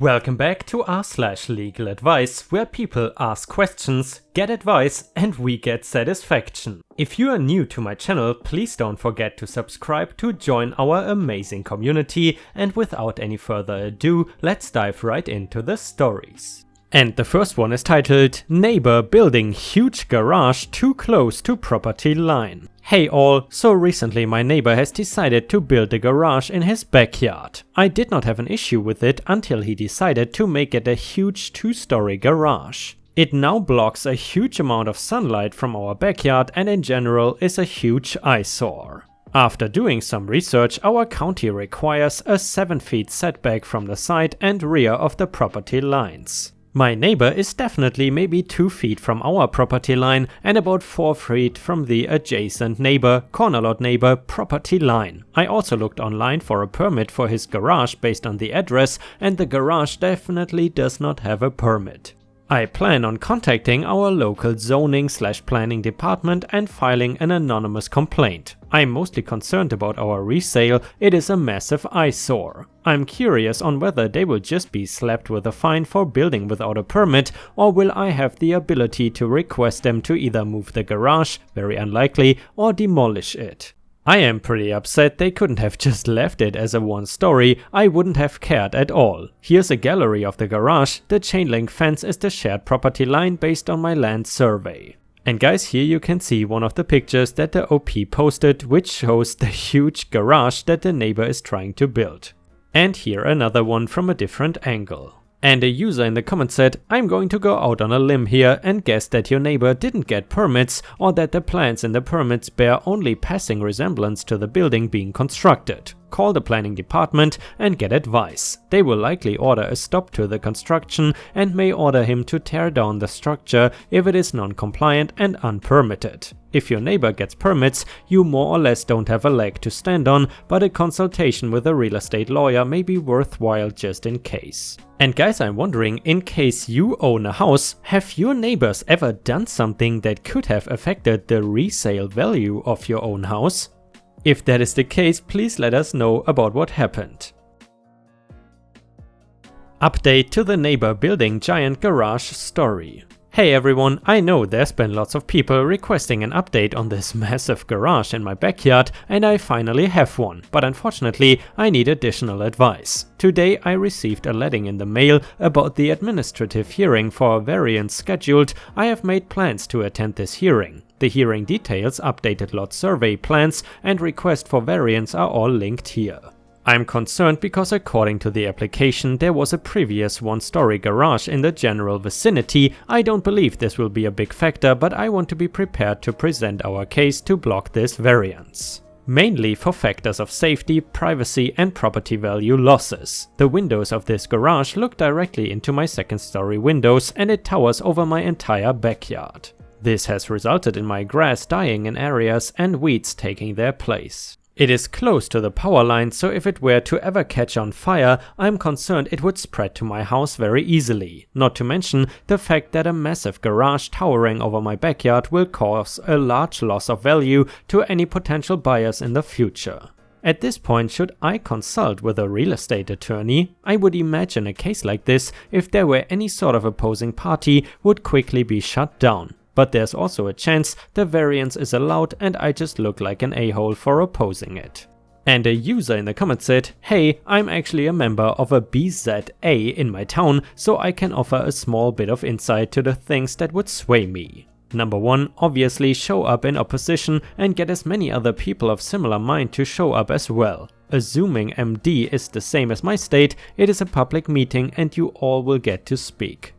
Welcome back to r/LegalAdvice, where people ask questions, get advice, and we get satisfaction. If you are new to my channel, please don't forget to subscribe to join our amazing community, and without any further ado, let's dive right into the stories. And the first one is titled, Neighbor Building Huge Garage Too Close to Property Line. Hey all, so recently my neighbor has decided to build a garage in his backyard. I did not have an issue with it until he decided to make it a huge 2-story garage. It now blocks a huge amount of sunlight from our backyard and in general is a huge eyesore. After doing some research, our county requires a 7 feet setback from the side and rear of the property lines. My neighbor is definitely maybe 2 feet from our property line and about 4 feet from the adjacent neighbor, corner lot neighbor, property line. I also looked online for a permit for his garage based on the address, and the garage definitely does not have a permit. I plan on contacting our local zoning/planning department and filing an anonymous complaint. I'm mostly concerned about our resale, it is a massive eyesore. I'm curious on whether they will just be slapped with a fine for building without a permit, or will I have the ability to request them to either move the garage, very unlikely, or demolish it. I am pretty upset they couldn't have just left it as a 1-story, I wouldn't have cared at all. Here's a gallery of the garage, the chain link fence is the shared property line based on my land survey. And guys, here you can see one of the pictures that the OP posted, which shows the huge garage that the neighbor is trying to build. And here another one from a different angle. And a user in the comments said, I'm going to go out on a limb here and guess that your neighbor didn't get permits, or that the plans in the permits bear only passing resemblance to the building being constructed. Call the planning department and get advice. They will likely order a stop to the construction and may order him to tear down the structure if it is non-compliant and unpermitted. If your neighbor gets permits, you more or less don't have a leg to stand on, but a consultation with a real estate lawyer may be worthwhile just in case. And guys, I'm wondering, in case you own a house, have your neighbors ever done something that could have affected the resale value of your own house? If that is the case, please let us know about what happened. Update to the neighbor building giant garage story. Hey everyone, I know there's been lots of people requesting an update on this massive garage in my backyard, and I finally have one, but unfortunately I need additional advice. Today I received a letting in the mail about the administrative hearing for a variance scheduled. I have made plans to attend this hearing. The hearing details, updated lot survey plans, and request for variance are all linked here. I'm concerned because according to the application there was a previous 1-story garage in the general vicinity. I don't believe this will be a big factor, but I want to be prepared to present our case to block this variance. Mainly for factors of safety, privacy and property value losses. The windows of this garage look directly into my 2nd-story windows and it towers over my entire backyard. This has resulted in my grass dying in areas and weeds taking their place. It is close to the power line, so if it were to ever catch on fire, I'm concerned it would spread to my house very easily. Not to mention the fact that a massive garage towering over my backyard will cause a large loss of value to any potential buyers in the future. At this point, should I consult with a real estate attorney? I would imagine a case like this, if there were any sort of opposing party, would quickly be shut down. But there's also a chance the variance is allowed and I just look like an a-hole for opposing it. And a user in the comments said, hey, I'm actually a member of a BZA in my town, so I can offer a small bit of insight to the things that would sway me. Number 1, obviously show up in opposition and get as many other people of similar mind to show up as well. Assuming MD is the same as my state, it is a public meeting and you all will get to speak.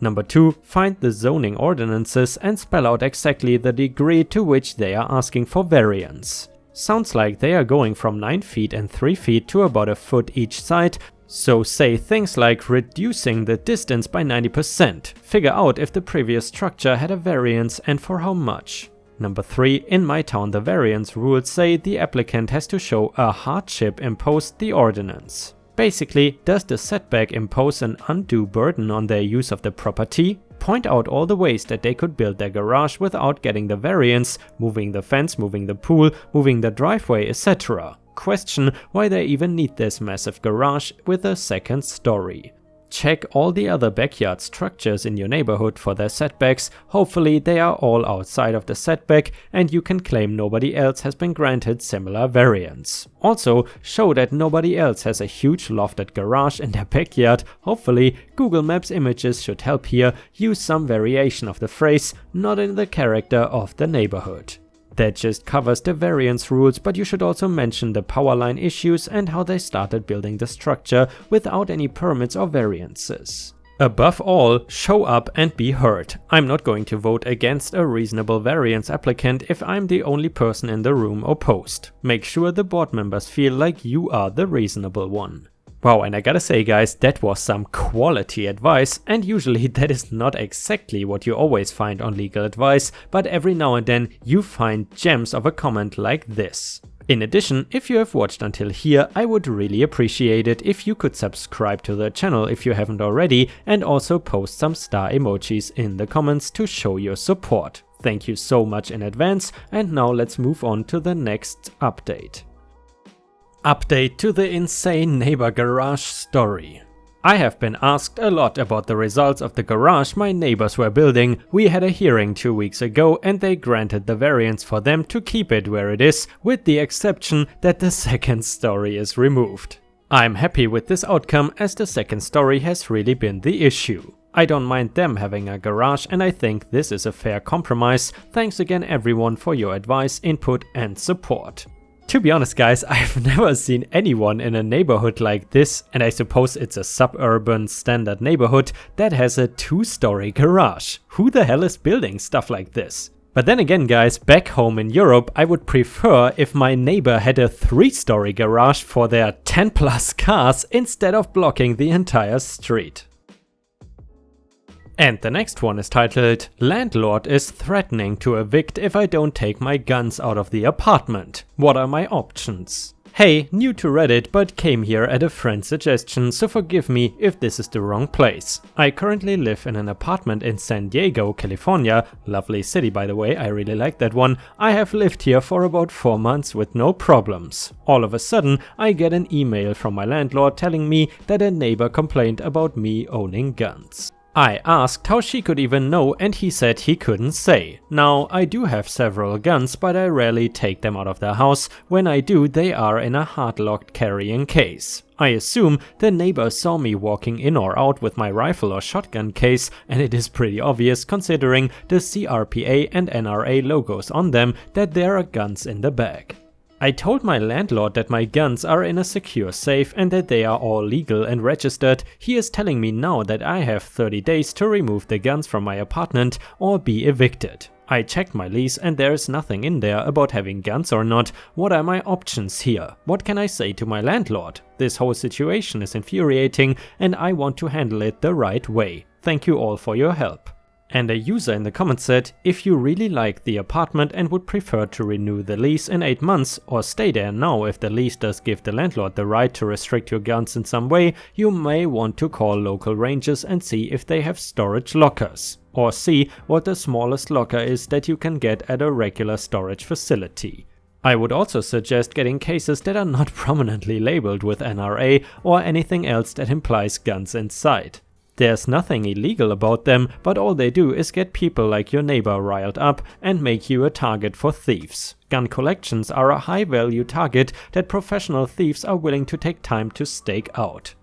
Number 2, find the zoning ordinances and spell out exactly the degree to which they are asking for variance. Sounds like they are going from 9 feet and 3 feet to about a foot each side, so say things like reducing the distance by 90%. Figure out if the previous structure had a variance and for how much. Number 3, in my town the variance rules say the applicant has to show a hardship imposed the ordinance. Basically, does the setback impose an undue burden on their use of the property? Point out all the ways that they could build their garage without getting the variance, moving the fence, moving the pool, moving the driveway, etc. Question why they even need this massive garage with a 2nd story. check all the other backyard structures in your neighborhood for their setbacks. Hopefully they are all outside of the setback and you can claim nobody else has been granted similar variance. Also, show that nobody else has a huge lofted garage in their backyard. Hopefully, Google Maps images should help here. Use some variation of the phrase, not in the character of the neighborhood. That just covers the variance rules, but you should also mention the power line issues and how they started building the structure without any permits or variances. Above all, show up and be heard. I'm not going to vote against a reasonable variance applicant if I'm the only person in the room opposed. Make sure the board members feel like you are the reasonable one. Wow, and I gotta say guys, that was some quality advice, and usually that is not exactly what you always find on legal advice, but every now and then you find gems of a comment like this. In addition, if you have watched until here, I would really appreciate it if you could subscribe to the channel if you haven't already, and also post some star emojis in the comments to show your support. Thank you so much in advance, and now let's move on to the next update. Update to the insane neighbor garage story. I have been asked a lot about the results of the garage my neighbors were building. We had a hearing 2 weeks ago and they granted the variance for them to keep it where it is, with the exception that the second story is removed. I'm happy with this outcome as the second story has really been the issue. I don't mind them having a garage and I think this is a fair compromise. Thanks again everyone for your advice, input and support. To be honest guys, I've never seen anyone in a neighborhood like this, and I suppose it's a suburban standard neighborhood, that has a 2-story garage. Who the hell is building stuff like this? But then again guys, back home in Europe I would prefer if my neighbor had a 3-story garage for their 10+ cars instead of blocking the entire street. And the next one is titled, Landlord is threatening to evict if I don't take my guns out of the apartment. What are my options? Hey, new to Reddit but came here at a friend's suggestion, so forgive me if this is the wrong place. I currently live in an apartment in San Diego, California. Lovely city by the way, I really like that one. I have lived here for about 4 months with no problems. All of a sudden, I get an email from my landlord telling me that a neighbor complained about me owning guns. I asked how she could even know and he said he couldn't say. Now, I do have several guns, but I rarely take them out of the house. When I do, they are in a hard-locked carrying case. I assume the neighbor saw me walking in or out with my rifle or shotgun case, and it is pretty obvious considering the CRPA and NRA logos on them that there are guns in the bag. I told my landlord that my guns are in a secure safe and that they are all legal and registered. He is telling me now that I have 30 days to remove the guns from my apartment or be evicted. I checked my lease and there is nothing in there about having guns or not. What are my options here? What can I say to my landlord? This whole situation is infuriating and I want to handle it the right way. Thank you all for your help. And a user in the comments said, if you really like the apartment and would prefer to renew the lease in 8 months or stay there now if the lease does give the landlord the right to restrict your guns in some way, you may want to call local rangers and see if they have storage lockers. Or see what the smallest locker is that you can get at a regular storage facility. I would also suggest getting cases that are not prominently labeled with NRA or anything else that implies guns inside. There's nothing illegal about them, but all they do is get people like your neighbor riled up and make you a target for thieves. Gun collections are a high-value target that professional thieves are willing to take time to stake out.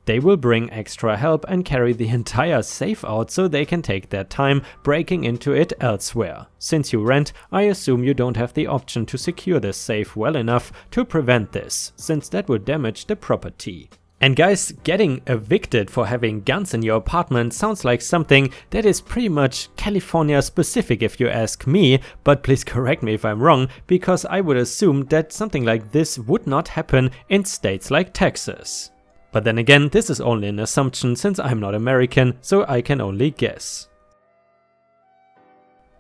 They will bring extra help and carry the entire safe out so they can take their time breaking into it elsewhere. Since you rent, I assume you don't have the option to secure the safe well enough to prevent this, since that would damage the property. And guys, getting evicted for having guns in your apartment sounds like something that is pretty much California specific if you ask me, but please correct me if I'm wrong, because I would assume that something like this would not happen in states like Texas. But then again, this is only an assumption since I'm not American, so I can only guess.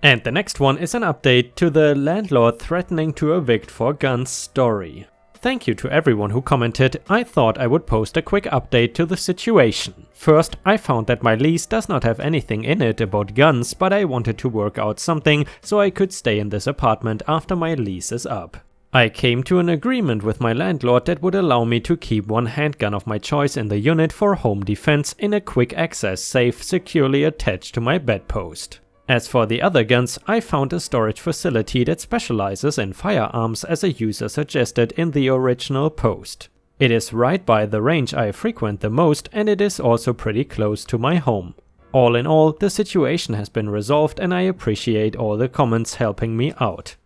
And the next one is an update to the landlord threatening to evict for guns story. Thank you to everyone who commented. I thought I would post a quick update to the situation. First, I found that my lease does not have anything in it about guns, but I wanted to work out something so I could stay in this apartment after my lease is up. I came to an agreement with my landlord that would allow me to keep one handgun of my choice in the unit for home defense in a quick access safe securely attached to my bedpost. As for the other guns, I found a storage facility that specializes in firearms as a user suggested in the original post. It is right by the range I frequent the most, and it is also pretty close to my home. All in all, the situation has been resolved and I appreciate all the comments helping me out.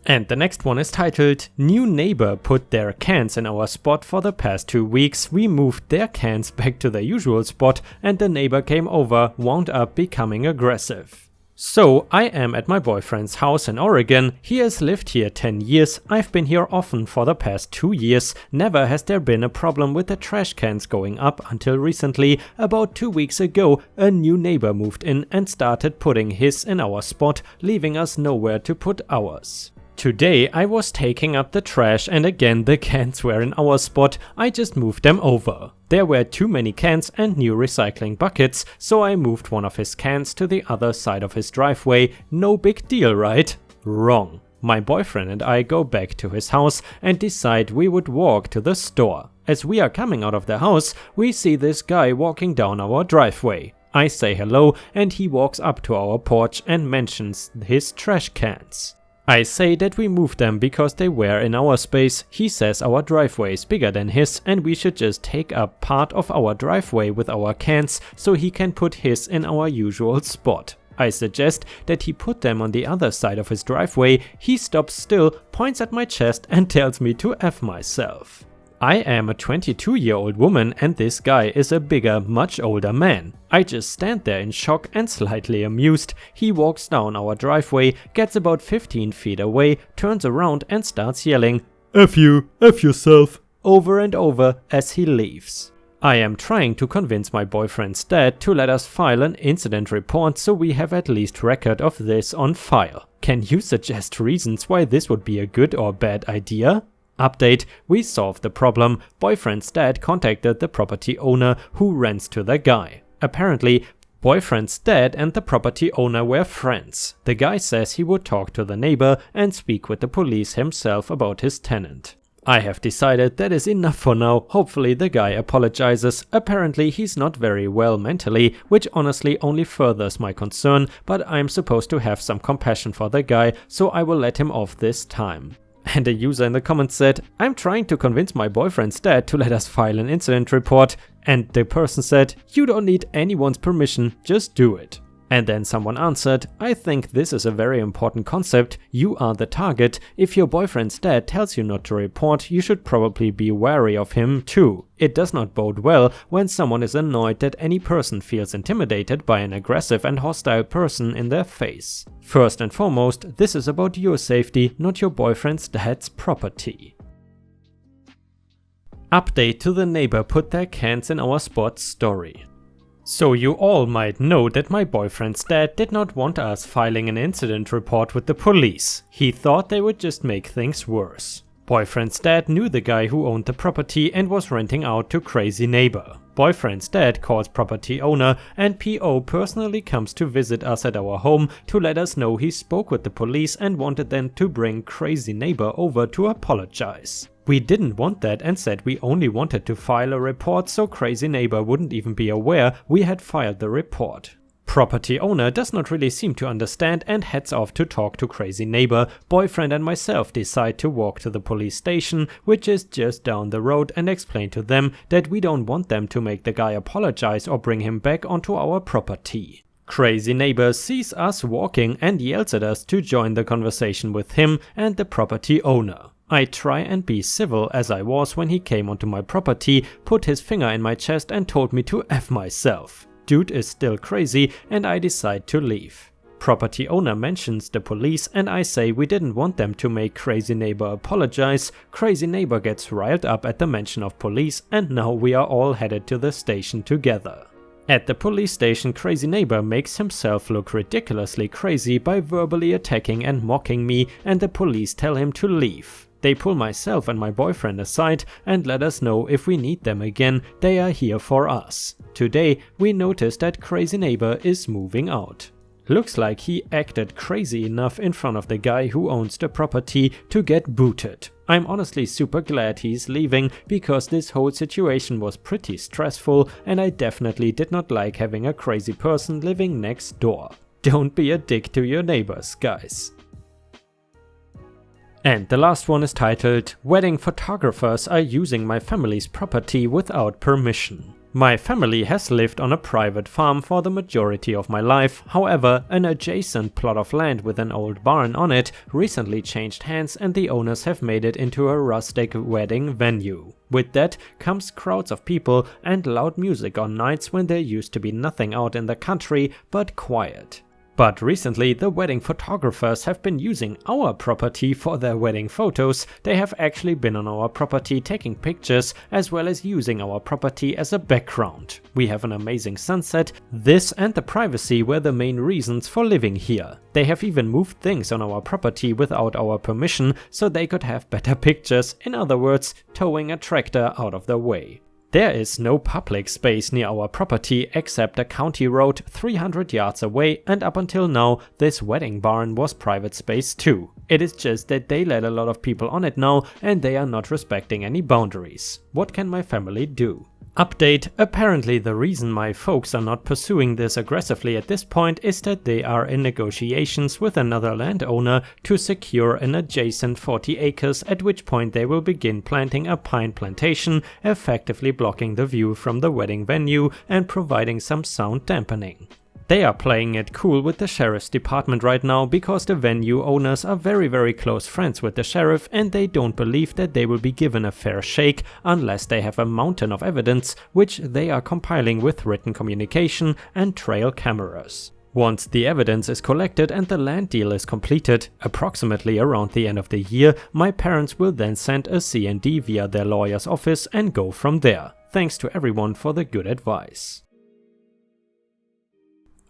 And the next one is titled, New neighbor put their cans in our spot for the past 2 weeks. We moved their cans back to their usual spot and the neighbor came over, wound up becoming aggressive. So I am at my boyfriend's house in Oregon. He has lived here 10 years. I've been here often for the past 2 years. Never has there been a problem with the trash cans going up until recently. About 2 weeks ago, a new neighbor moved in and started putting his in our spot, leaving us nowhere to put ours. Today I was taking up the trash and again the cans were in our spot. I just moved them over. There were too many cans and new recycling buckets, so I moved one of his cans to the other side of his driveway. No big deal, right? Wrong. My boyfriend and I go back to his house and decide we would walk to the store. As we are coming out of the house, we see this guy walking down our driveway. I say hello and he walks up to our porch and mentions his trash cans. I say that we moved them because they were in our space. He says our driveway is bigger than his and we should just take up part of our driveway with our cans so he can put his in our usual spot. I suggest that he put them on the other side of his driveway. He stops still, points at my chest and tells me to F myself. I am a 22-year-old woman and this guy is a bigger, much older man. I just stand there in shock and slightly amused. He walks down our driveway, gets about 15 feet away, turns around and starts yelling, "F you, F yourself," over and over as he leaves. I am trying to convince my boyfriend's dad to let us file an incident report so we have at least record of this on file. Can you suggest reasons why this would be a good or bad idea? Update, we solved the problem. Boyfriend's dad contacted the property owner who rents to the guy. Apparently, boyfriend's dad and the property owner were friends. The guy says he would talk to the neighbor and speak with the police himself about his tenant. I have decided that is enough for now. Hopefully the guy apologizes. Apparently he's not very well mentally, which honestly only furthers my concern, but I'm supposed to have some compassion for the guy, so I will let him off this time. And a user in the comments said, "I'm trying to convince my boyfriend's dad to let us file an incident report." And the person said, "You don't need anyone's permission, just do it." And then someone answered, "I think this is a very important concept. You are the target. If your boyfriend's dad tells you not to report, you should probably be wary of him too. It does not bode well when someone is annoyed that any person feels intimidated by an aggressive and hostile person in their face. First and foremost, this is about your safety, not your boyfriend's dad's property." Update to the neighbor put their cans in our spot story. So you all might know that my boyfriend's dad did not want us filing an incident report with the police. He thought they would just make things worse. Boyfriend's dad knew the guy who owned the property and was renting out to crazy neighbor. Boyfriend's dad calls property owner and PO personally comes to visit us at our home to let us know he spoke with the police and wanted them to bring crazy neighbor over to apologize. We didn't want that and said we only wanted to file a report so crazy neighbor wouldn't even be aware we had filed the report. Property owner does not really seem to understand and heads off to talk to crazy neighbor. Boyfriend and myself decide to walk to the police station, which is just down the road, and explain to them that we don't want them to make the guy apologize or bring him back onto our property. Crazy neighbor sees us walking and yells at us to join the conversation with him and the property owner. I try and be civil as I was when he came onto my property, put his finger in my chest and told me to F myself. Dude is still crazy and I decide to leave. Property owner mentions the police and I say we didn't want them to make crazy neighbor apologize. Crazy neighbor gets riled up at the mention of police and now we are all headed to the station together. At the police station, crazy neighbor makes himself look ridiculously crazy by verbally attacking and mocking me, and the police tell him to leave. They pull myself and my boyfriend aside and let us know if we need them again, they are here for us. Today we notice that crazy neighbor is moving out. Looks like he acted crazy enough in front of the guy who owns the property to get booted. I'm honestly super glad he's leaving, because this whole situation was pretty stressful and I definitely did not like having a crazy person living next door. Don't be a dick to your neighbors, guys. And the last one is titled, "Wedding photographers are using my family's property without permission." My family has lived on a private farm for the majority of my life. However, an adjacent plot of land with an old barn on it recently changed hands and the owners have made it into a rustic wedding venue. With that comes crowds of people and loud music on nights when there used to be nothing out in the country but quiet. But recently the wedding photographers have been using our property for their wedding photos. They have actually been on our property taking pictures as well as using our property as a background. We have an amazing sunset. This and the privacy were the main reasons for living here. They have even moved things on our property without our permission so they could have better pictures, in other words, towing a tractor out of the way. There is no public space near our property except a county road 300 yards away, and up until now this wedding barn was private space too. It is just that they let a lot of people on it now and they are not respecting any boundaries. What can my family do? Update: apparently the reason my folks are not pursuing this aggressively at this point is that they are in negotiations with another landowner to secure an adjacent 40 acres, at which point they will begin planting a pine plantation, effectively blocking the view from the wedding venue and providing some sound dampening. They are playing it cool with the sheriff's department right now because the venue owners are very close friends with the sheriff and they don't believe that they will be given a fair shake unless they have a mountain of evidence, which they are compiling with written communication and trail cameras. Once the evidence is collected and the land deal is completed, approximately around the end of the year, my parents will then send a C&D via their lawyer's office and go from there. Thanks to everyone for the good advice.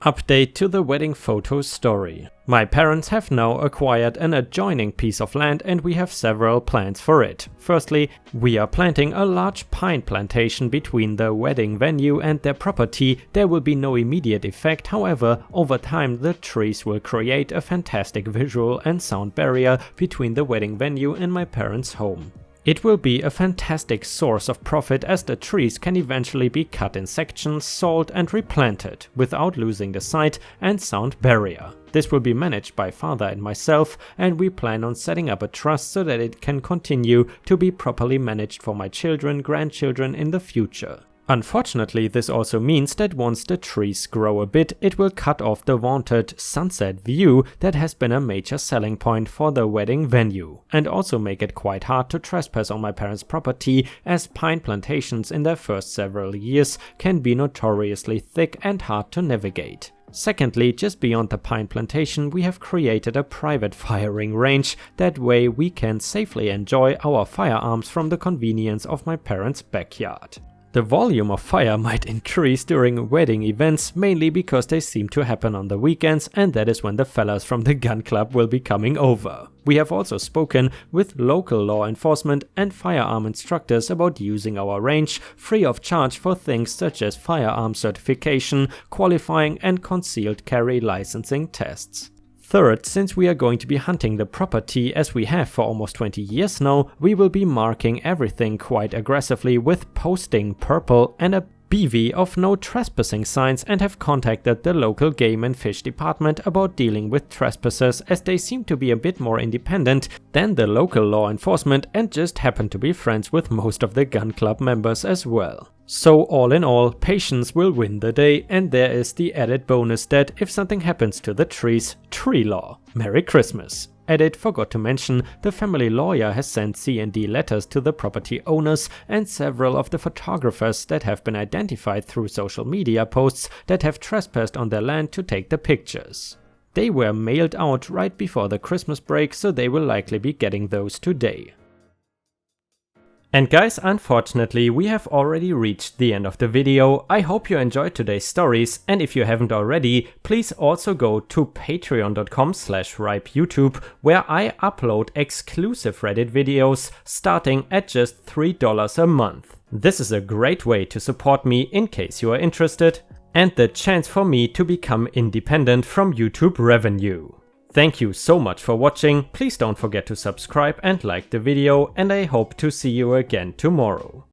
Update to the wedding photo story. My parents have now acquired an adjoining piece of land and we have several plans for it. Firstly, we are planting a large pine plantation between the wedding venue and their property. There will be no immediate effect, however, over time the trees will create a fantastic visual and sound barrier between the wedding venue and my parents' home. It will be a fantastic source of profit as the trees can eventually be cut in sections, sold and replanted without losing the sight and sound barrier. This will be managed by father and myself, and we plan on setting up a trust so that it can continue to be properly managed for my children, grandchildren in the future. Unfortunately, this also means that once the trees grow a bit, it will cut off the vaunted sunset view that has been a major selling point for the wedding venue, and also make it quite hard to trespass on my parents' property, as pine plantations in their first several years can be notoriously thick and hard to navigate. Secondly, just beyond the pine plantation we have created a private firing range. That way we can safely enjoy our firearms from the convenience of my parents' backyard. The volume of fire might increase during wedding events, mainly because they seem to happen on the weekends, and that is when the fellas from the gun club will be coming over. We have also spoken with local law enforcement and firearm instructors about using our range free of charge for things such as firearm certification, qualifying and concealed carry licensing tests. Third, since we are going to be hunting the property as we have for almost 20 years now, we will be marking everything quite aggressively with posting purple and a BV of no trespassing signs, and have contacted the local game and fish department about dealing with trespassers, as they seem to be a bit more independent than the local law enforcement and just happen to be friends with most of the gun club members as well. So all in all, patience will win the day, and there is the added bonus that if something happens to the trees, tree law. Merry Christmas. Edit: forgot to mention, the family lawyer has sent C&D letters to the property owners and several of the photographers that have been identified through social media posts that have trespassed on their land to take the pictures. They were mailed out right before the Christmas break, so they will likely be getting those today. And guys, unfortunately we have already reached the end of the video. I hope you enjoyed today's stories, and if you haven't already, please also go to patreon.com/ripeyoutube, where I upload exclusive Reddit videos starting at just $3 a month. This is a great way to support me in case you are interested. and the chance for me to become independent from YouTube revenue. Thank you so much for watching, please don't forget to subscribe and like the video, and I hope to see you again tomorrow.